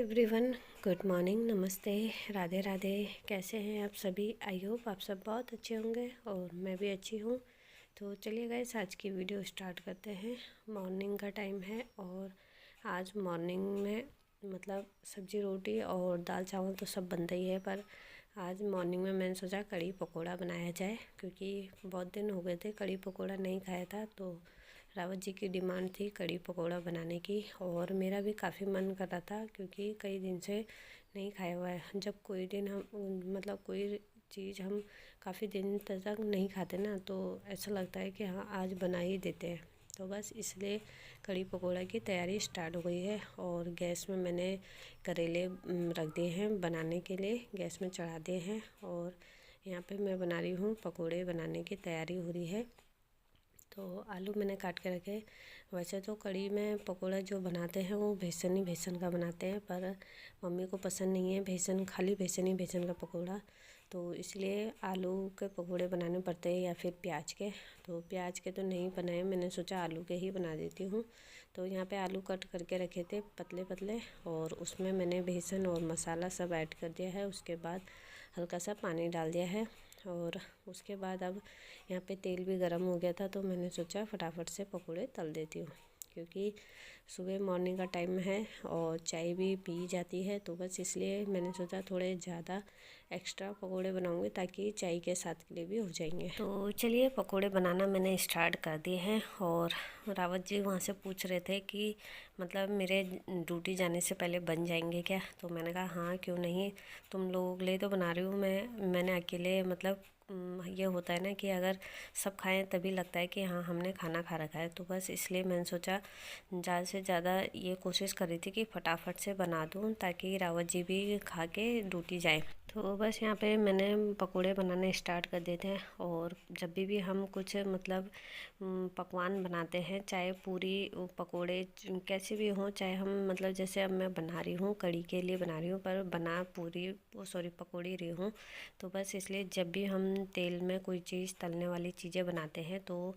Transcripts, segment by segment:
Everyone, good morning, नमस्ते, राधे राधे। कैसे हैं आप सभी? आई होप आप सब बहुत अच्छे होंगे और मैं भी अच्छी हूँ। तो चलिए गाइस, आज की वीडियो स्टार्ट करते हैं। मॉर्निंग का टाइम है और आज मॉर्निंग में मतलब सब्जी रोटी और दाल चावल तो सब बनता ही है, पर आज मॉर्निंग में मैंने सोचा कड़ी पकोड़ा बनाया जाए, क्योंकि बहुत दिन हो गए थे कड़ी पकोड़ा नहीं खाया था। तो रावत जी की डिमांड थी कड़ी पकोड़ा बनाने की और मेरा भी काफ़ी मन कर रहा था, क्योंकि कई दिन से नहीं खाया हुआ है। जब कोई दिन हम मतलब कोई चीज़ हम काफ़ी दिन तक नहीं खाते ना, तो ऐसा लगता है कि हाँ आज बना ही देते हैं। तो बस इसलिए कड़ी पकोड़ा की तैयारी स्टार्ट हो गई है और गैस में मैंने करेले रख दिए हैं बनाने के लिए, गैस में चढ़ा दिए हैं। और यहाँ पे मैं बना रही हूँ, पकोड़े बनाने की तैयारी हो रही है। तो आलू मैंने काट के रखे। वैसे तो कड़ी में पकोड़ा जो बनाते हैं वो बेसन का बनाते हैं, पर मम्मी को पसंद नहीं है बेसन, खाली बेसन का पकोड़ा। तो इसलिए आलू के पकोड़े बनाने पड़ते हैं या फिर प्याज के। तो प्याज के तो नहीं बनाए, मैंने सोचा आलू के ही बना देती हूँ। तो यहाँ पे आलू कट करके रखे थे पतले पतले, और उसमें मैंने बेसन और मसाला सब ऐड कर दिया है। उसके बाद हल्का सा पानी डाल दिया है और उसके बाद अब यहाँ पे तेल भी गर्म हो गया था, तो मैंने सोचा फटाफट से पकोड़े तल देती हूँ, क्योंकि सुबह मॉर्निंग का टाइम है और चाय भी पी जाती है। तो बस इसलिए मैंने सोचा थोड़े ज़्यादा एक्स्ट्रा पकोड़े बनाऊंगी, ताकि चाय के साथ के लिए भी हो जाएंगे। तो चलिए पकोड़े बनाना मैंने स्टार्ट कर दिए हैं। और रावत जी वहाँ से पूछ रहे थे कि मतलब मेरे ड्यूटी जाने से पहले बन जाएंगे क्या? तो मैंने कहा हाँ क्यों नहीं, तुम लोगों के लिए तो बना रही हूँ मैंने अकेले मतलब ये होता है ना कि अगर सब खाएं तभी लगता है कि हाँ हमने खाना खा रखा है। तो बस इसलिए मैंने सोचा ज़्यादा से ज़्यादा ये कोशिश कर रही थी कि फटाफट से बना दूँ, ताकि रावत जी भी खा के ड्यूटी जाए। तो बस यहाँ पे मैंने पकोड़े बनाने स्टार्ट कर देते हैं। और जब भी हम कुछ मतलब पकवान बनाते हैं, चाहे पूरी पकोड़े कैसे भी हों, चाहे हम मतलब जैसे अब मैं बना रही हूँ कड़ी के लिए बना रही हूँ, पर बना पूरी पकोड़ी रही हूँ। तो बस इसलिए जब भी हम तेल में कोई चीज़ तलने वाली चीज़ें बनाते हैं, तो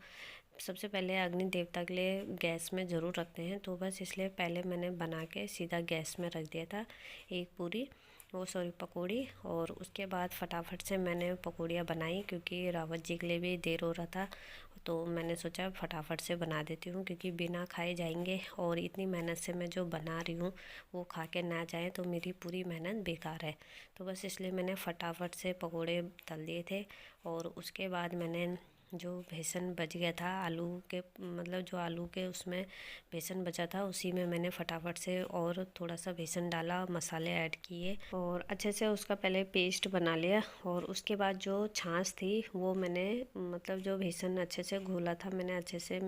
सबसे पहले अग्नि देवता के लिए गैस में ज़रूर रखते हैं। तो बस इसलिए पहले मैंने बना के सीधा गैस में रख दिया था एक पूरी पकौड़ी। और उसके बाद फटाफट से मैंने पकौड़ियाँ बनाई, क्योंकि रावत जी के लिए भी देर हो रहा था। तो मैंने सोचा फटाफट से बना देती हूँ, क्योंकि बिना खाए जाएंगे और इतनी मेहनत से मैं जो बना रही हूँ वो खा के ना जाए तो मेरी पूरी मेहनत बेकार है। तो बस इसलिए मैंने फटाफट से पकोड़े तल दिए थे। और उसके बाद मैंने जो बेसन बच गया था आलू के मतलब जो आलू के उसमें बेसन बचा था, उसी में मैंने फटाफट से और थोड़ा सा बेसन डाला, मसाले ऐड किए और अच्छे से उसका पहले पेस्ट बना लिया। और उसके बाद जो छाछ थी वो मैंने मतलब जो बेसन अच्छे से घोला था मैंने अच्छे से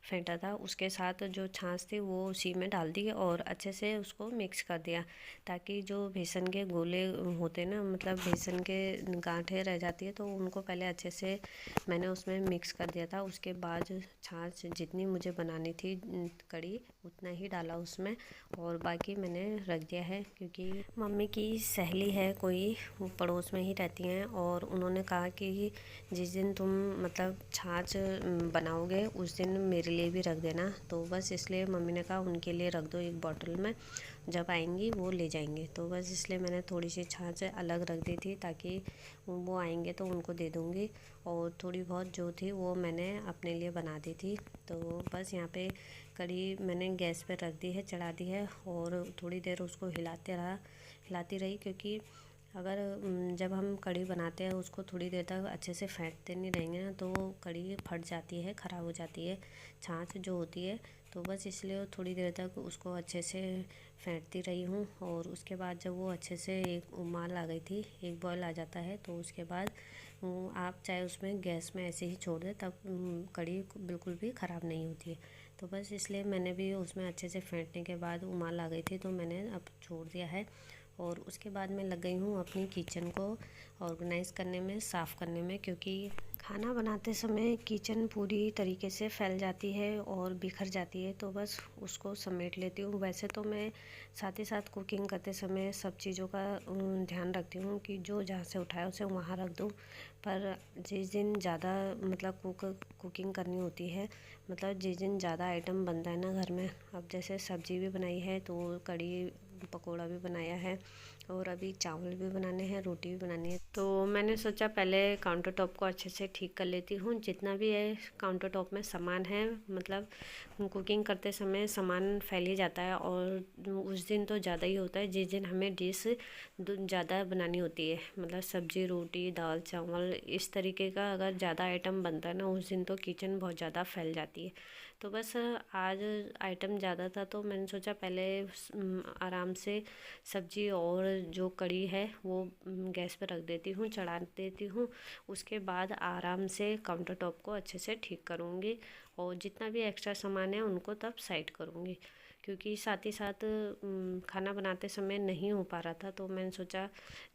फेंटा था, उसके साथ जो छाछ थी वो उसी में डाल दी और अच्छे से उसको मिक्स कर दिया, ताकि जो बेसन के गोले होते ना मतलब बेसन के गांठें रह जाती है, तो उनको पहले अच्छे से मैंने उसमें मिक्स कर दिया था। उसके बाद छाछ जितनी मुझे बनानी थी कड़ी उतना ही डाला उसमें, और बाकी मैंने रख दिया है, क्योंकि मम्मी की सहेली है कोई, वो पड़ोस में ही रहती हैं, और उन्होंने कहा कि जिस दिन तुम मतलब छाछ बनाओगे उस दिन मेरे लिए भी रख देना। तो बस इसलिए मम्मी ने कहा उनके लिए रख दो एक बॉटल में, जब आएंगी वो ले जाएंगे। तो बस इसलिए मैंने थोड़ी सी छाछ अलग रख दी थी, ताकि वो आएंगे तो उनको दे दूँगी। और थोड़ी बहुत जो थी वो मैंने अपने लिए बना दी थी। तो बस यहाँ पे कढ़ी मैंने गैस पे रख दी है, चढ़ा दी है, और थोड़ी देर उसको हिलाती रही, क्योंकि अगर जब हम कढ़ी बनाते हैं उसको थोड़ी देर तक अच्छे से फेंटते नहीं रहेंगे ना, तो वो कढ़ी फट जाती है, ख़राब हो जाती है छाछ जो होती है। तो बस इसलिए थोड़ी देर तक उसको अच्छे से फेंटती रही हूँ। और उसके बाद जब वो अच्छे से एक उबाल आ गई थी, एक बॉयल आ जाता है, तो उसके बाद आप चाहे उसमें गैस में ऐसे ही छोड़ दें, तब कढ़ी बिल्कुल भी ख़राब नहीं होती है। तो बस इसलिए मैंने भी उसमें अच्छे से फेंटने के बाद उबाल आ गई थी, तो मैंने अब छोड़ दिया है। और उसके बाद मैं लग गई हूँ अपनी किचन को ऑर्गेनाइज़ करने में, साफ़ करने में, क्योंकि खाना बनाते समय किचन पूरी तरीके से फैल जाती है और बिखर जाती है। तो बस उसको समेट लेती हूँ। वैसे तो मैं साथ ही साथ कुकिंग करते समय सब चीज़ों का ध्यान रखती हूँ कि जो जहाँ से उठाया उसे वहाँ रख दूँ। पर जिस दिन ज़्यादा मतलब कुकिंग करनी होती है, मतलब जिस दिन ज़्यादा आइटम बनता है ना घर में, अब जैसे सब्ज़ी भी बनाई है तो कढ़ी पकोड़ा भी बनाया है और अभी चावल भी बनाने हैं, रोटी भी बनानी है। तो मैंने सोचा पहले काउंटर टॉप को अच्छे से ठीक कर लेती हूँ। जितना भी है काउंटर टॉप में सामान है, मतलब कुकिंग करते समय सामान फैल ही जाता है और उस दिन तो ज़्यादा ही होता है जिस दिन हमें डिश ज़्यादा बनानी होती है, मतलब सब्ज़ी, रोटी, दाल, चावल, इस तरीके का अगर ज़्यादा आइटम बनता है ना उस दिन तो किचन बहुत ज़्यादा फैल जाती है। तो बस आज आइटम ज़्यादा था तो मैंने सोचा पहले आराम से सब्ज़ी और जो कढ़ी है वो गैस पर रख देती हूँ, चढ़ा देती हूँ। उसके बाद आराम से काउंटर टॉप को अच्छे से ठीक करूँगी और जितना भी एक्स्ट्रा सामान है उनको तब साइड करूँगी, क्योंकि साथ ही साथ खाना बनाते समय नहीं हो पा रहा था। तो मैंने सोचा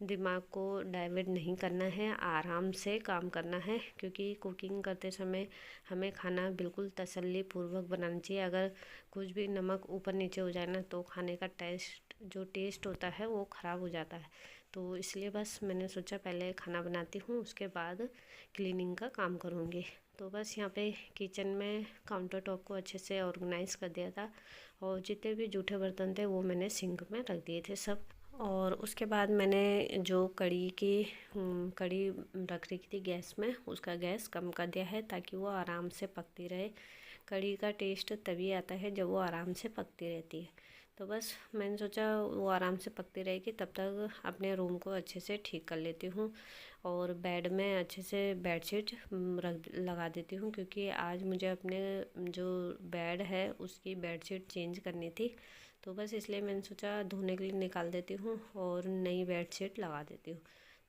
दिमाग को डाइवर्ट नहीं करना है, आराम से काम करना है, क्योंकि कुकिंग करते समय हमें खाना बिल्कुल तसल्ली पूर्वक बनाना चाहिए। अगर कुछ भी नमक ऊपर नीचे हो जाए ना तो खाने का टेस्ट होता है वो ख़राब हो जाता है। तो इसलिए बस मैंने सोचा पहले खाना बनाती हूँ, उसके बाद क्लीनिंग का काम करूँगी। तो बस यहाँ पे किचन में काउंटर टॉप को अच्छे से ऑर्गेनाइज़ कर दिया था और जितने भी जूठे बर्तन थे वो मैंने सिंक में रख दिए थे सब। और उसके बाद मैंने जो कढ़ी रख रखी थी गैस में, उसका गैस कम कर दिया है ताकि वो आराम से पकती रहे। कढ़ी का टेस्ट तभी आता है जब वो आराम से पकती रहती है। तो बस मैंने सोचा वो आराम से पकती रहेगी, तब तक अपने रूम को अच्छे से ठीक कर लेती हूँ और बेड में अच्छे से बेडशीट लगा देती हूँ, क्योंकि आज मुझे अपने जो बेड है उसकी बेडशीट चेंज करनी थी। तो बस इसलिए मैंने सोचा धोने के लिए निकाल देती हूँ और नई बेडशीट लगा देती हूँ।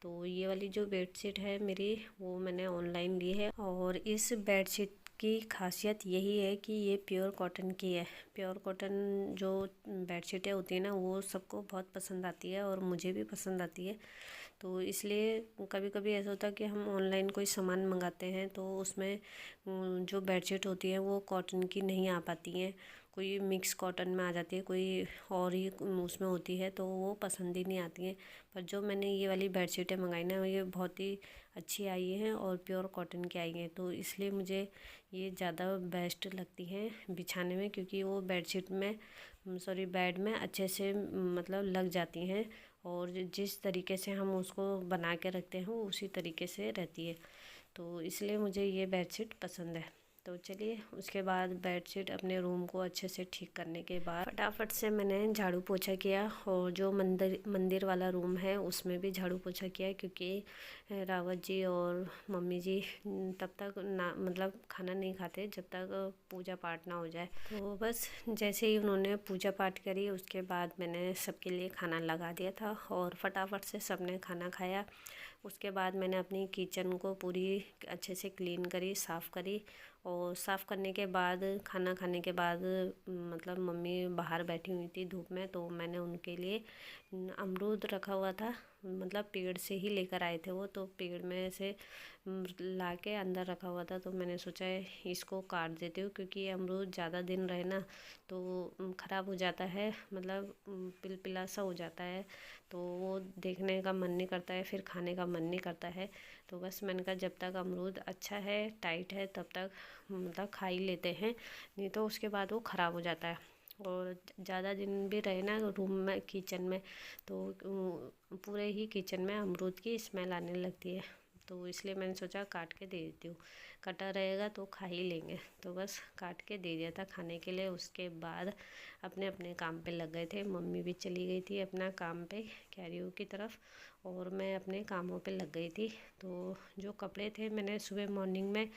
तो ये वाली जो बेडशीट है मेरी, वो मैंने ऑनलाइन ली है और इस बेडशीट की खासियत यही है कि ये प्योर कॉटन की है। प्योर कॉटन जो बेडशीटें होती है ना वो सबको बहुत पसंद आती है और मुझे भी पसंद आती है। तो इसलिए कभी कभी ऐसा होता है कि हम ऑनलाइन कोई सामान मंगाते हैं तो उसमें जो बेडशीट होती है वो कॉटन की नहीं आ पाती हैं, कोई मिक्स कॉटन में आ जाती है, कोई और ही उसमें होती है, तो वो पसंद ही नहीं आती हैं। पर जो मैंने ये वाली बेडशीटें मंगाई ना ये बहुत ही अच्छी आई हैं और प्योर कॉटन की आई हैं। तो इसलिए मुझे ये ज़्यादा बेस्ट लगती हैं बिछाने में, क्योंकि वो बेड में अच्छे से मतलब लग जाती हैं और जिस तरीके से हम उसको बना के रखते हैं वो उसी तरीके से रहती है। तो इसलिए मुझे ये बेडशीट पसंद है। तो चलिए उसके बाद बेडशीट अपने रूम को अच्छे से ठीक करने के बाद फटाफट से मैंने झाड़ू पोछा किया और जो मंदिर वाला रूम है उसमें भी झाड़ू पोछा किया, क्योंकि रावत जी और मम्मी जी तब तक ना मतलब खाना नहीं खाते जब तक पूजा पाठ ना हो जाए। तो बस जैसे ही उन्होंने पूजा पाठ करी उसके बाद मैंने सबके लिए खाना लगा दिया था और फटाफट से सबने खाना खाया। उसके बाद मैंने अपनी किचन को पूरी अच्छे से क्लीन करी, साफ़ करी और साफ़ करने के बाद खाना खाने के बाद मतलब मम्मी बाहर बैठी हुई थी धूप में, तो मैंने उनके लिए अमरूद रखा हुआ था, मतलब पेड़ से ही लेकर आए थे वो, तो पेड़ में से ला के अंदर रखा हुआ था। तो मैंने सोचा इसको काट देती हूँ, क्योंकि ये अमरूद ज़्यादा दिन रहे ना तो ख़राब हो जाता है, मतलब पिलपिला सा हो जाता है, तो वो देखने का मन नहीं करता है, फिर खाने का मन नहीं करता है। तो बस मैंने कहा जब तक अमरूद अच्छा है, टाइट है, तब तक मतलब खा ही लेते हैं, नहीं तो उसके बाद वो ख़राब हो जाता है। और ज़्यादा दिन भी रहे ना रूम में, किचन में, तो पूरे ही किचन में अमरूद की स्मेल आने लगती है। तो इसलिए मैंने सोचा काट के दे देती हूँ, कटा रहेगा तो खा ही लेंगे। तो बस काट के दे दिया था खाने के लिए। उसके बाद अपने अपने काम पे लग गए थे। मम्मी भी चली गई थी अपना काम पे कैरियो की तरफ और मैं अपने कामों पे लग गई थी। तो जो कपड़े थे मैंने सुबह मॉर्निंग में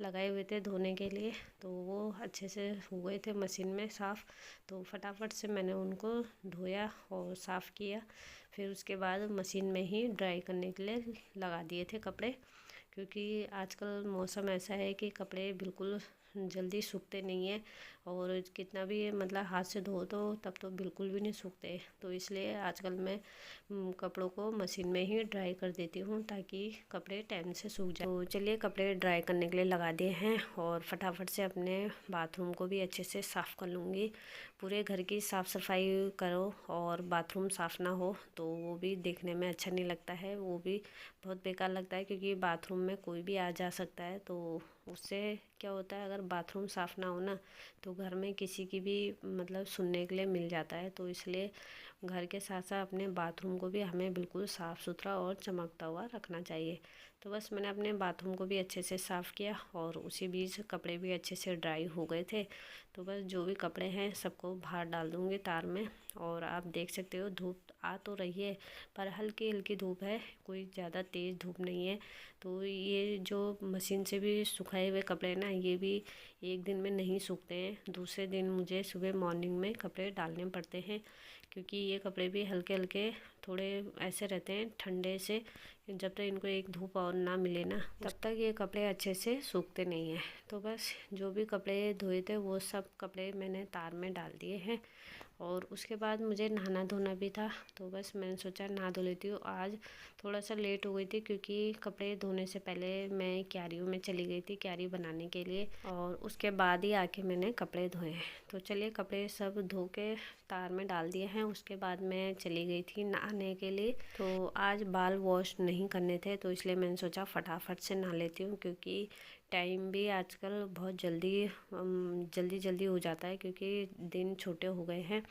लगाए हुए थे धोने के लिए, तो वो अच्छे से हो गए थे मशीन में साफ़। तो फटाफट से मैंने उनको धोया और साफ़ किया, फिर उसके बाद मशीन में ही ड्राई करने के लिए लगा दिए थे कपड़े, क्योंकि आजकल मौसम ऐसा है कि कपड़े बिल्कुल जल्दी सूखते नहीं हैं और कितना भी मतलब हाथ से धो तो तब तो बिल्कुल भी नहीं सूखते। तो इसलिए आजकल मैं कपड़ों को मशीन में ही ड्राई कर देती हूँ ताकि कपड़े टाइम से सूख जाए। तो चलिए कपड़े ड्राई करने के लिए लगा दिए हैं और फटाफट से अपने बाथरूम को भी अच्छे से साफ़ कर लूँगी। पूरे घर की साफ़ सफाई करो और बाथरूम साफ़ ना हो तो वो भी देखने में अच्छा नहीं लगता है, वो भी बहुत बेकार लगता है, क्योंकि बाथरूम में कोई भी आ जा सकता है। तो उससे क्या होता है, अगर बाथरूम साफ़ ना हो ना तो घर में किसी की भी मतलब सुनने के लिए मिल जाता है। तो इसलिए घर के साथ साथ अपने बाथरूम को भी हमें बिल्कुल साफ़ सुथरा और चमकता हुआ रखना चाहिए। तो बस मैंने अपने बाथरूम को भी अच्छे से साफ़ किया और उसी बीच कपड़े भी अच्छे से ड्राई हो गए थे। तो बस जो भी कपड़े हैं सबको बाहर डाल दूँगी तार में। और आप देख सकते हो धूप आ तो रही है पर हल्की हल्की धूप है, कोई ज़्यादा तेज़ धूप नहीं है। तो ये जो मशीन से भी सुखाए हुए कपड़े ना, ये भी एक दिन में नहीं सूखते हैं, दूसरे दिन मुझे सुबह मॉर्निंग में कपड़े डालने पड़ते हैं। क्योंकि ये कपड़े भी हल्के हल्के थोड़े ऐसे रहते हैं ठंडे से, जब तक इनको एक धूप और ना मिले ना तब तक ये कपड़े अच्छे से सूखते नहीं हैं। तो बस जो भी कपड़े धोए थे वो सब कपड़े मैंने तार में डाल दिए हैं। और उसके बाद मुझे नहाना धोना भी था, तो बस मैंने सोचा नहा धो लेती हूँ। आज थोड़ा सा लेट हो गई थी क्योंकि कपड़े धोने से पहले मैं क्यारियों में चली गई थी क्यारी बनाने के लिए, और उसके बाद ही आके मैंने कपड़े धोए। तो चलिए कपड़े सब धो के तार में डाल दिए हैं। उसके बाद मैं चली गई थी नहाने के लिए। तो आज बाल वॉश नहीं करने थे तो इसलिए मैंने सोचा फटाफट से नहा लेती हूँ, क्योंकि टाइम भी आजकल बहुत जल्दी जल्दी हो जाता है क्योंकि दिन छोटे हो गए हैं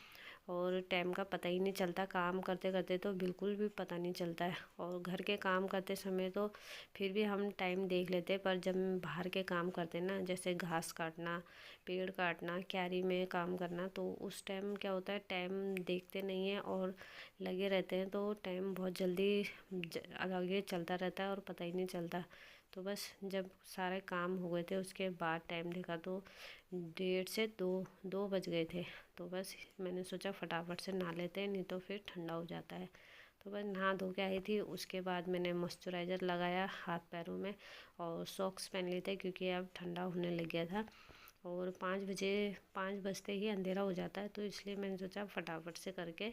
और टाइम का पता ही नहीं चलता। काम करते करते तो बिल्कुल भी पता नहीं चलता है, और घर के काम करते समय तो फिर भी हम टाइम देख लेते हैं, पर जब बाहर के काम करते हैं ना, जैसे घास काटना, पेड़ काटना, क्यारी में काम करना, तो उस टाइम क्या होता है टाइम देखते नहीं है और लगे रहते हैं, तो टाइम बहुत जल्दी आगे चलता रहता है और पता ही नहीं चलता। तो बस जब सारे काम हो गए थे उसके बाद टाइम देखा तो 1:30 से 2 बज गए थे। तो बस मैंने सोचा फटाफट से नहा लेते हैं, नहीं तो फिर ठंडा हो जाता है। तो बस नहा धो के आई थी। उसके बाद मैंने मॉइस्चराइज़र लगाया हाथ पैरों में और सॉक्स पहन लिए थे क्योंकि अब ठंडा होने लग गया था और 5 बजते ही अंधेरा हो जाता है। तो इसलिए मैंने सोचा फटाफट से करके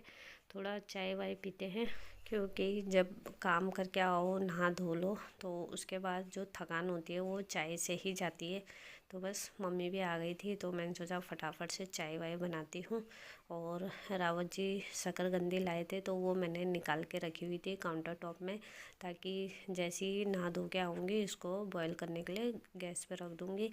थोड़ा चाय वाय पीते हैं, क्योंकि जब काम करके आओ नहा धो लो तो उसके बाद जो थकान होती है वो चाय से ही जाती है। तो बस मम्मी भी आ गई थी तो मैंने सोचा फटाफट से चाय वाय बनाती हूँ। और रावत जी शकरकंदी लाए थे तो वो मैंने निकाल के रखी हुई थी काउंटर टॉप में, ताकि जैसे ही नहा धो के आऊँगी इसको बॉईल करने के लिए गैस पे रख दूँगी।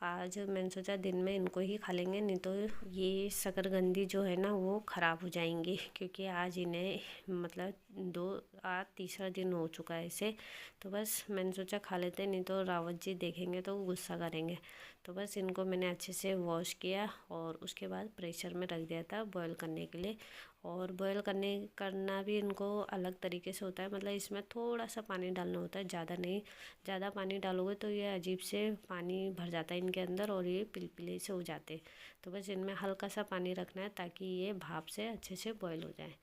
आज मैंने सोचा दिन में इनको ही खा लेंगे, नहीं तो ये शकरकंदी जो है ना वो ख़राब हो जाएंगी, क्योंकि आज इन्हें मतलब आज तीसरा दिन हो चुका है इसे। तो बस मैंने सोचा खा लेते, नहीं तो रावत जी देखेंगे तो गुस्सा करेंगे। तो बस इनको मैंने अच्छे से वॉश किया और उसके बाद प्रेशर में रख दिया था बॉईल करने के लिए। और बॉईल करना भी इनको अलग तरीके से होता है, मतलब इसमें थोड़ा सा पानी डालना होता है, ज़्यादा नहीं। ज़्यादा पानी डालोगे तो ये अजीब से पानी भर जाता है इनके अंदर और ये पिलपिले से हो जाते। तो बस इनमें हल्का सा पानी रखना है ताकि ये भाप से अच्छे से बॉईल हो जाए।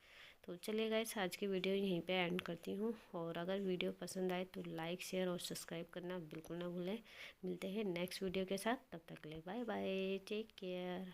तो चलिए गाइस आज की वीडियो यहीं पे एंड करती हूँ, और अगर वीडियो पसंद आए तो लाइक शेयर और सब्सक्राइब करना बिल्कुल ना भूलें। मिलते हैं नेक्स्ट वीडियो के साथ, तब तक के लिए बाय बाय, टेक केयर।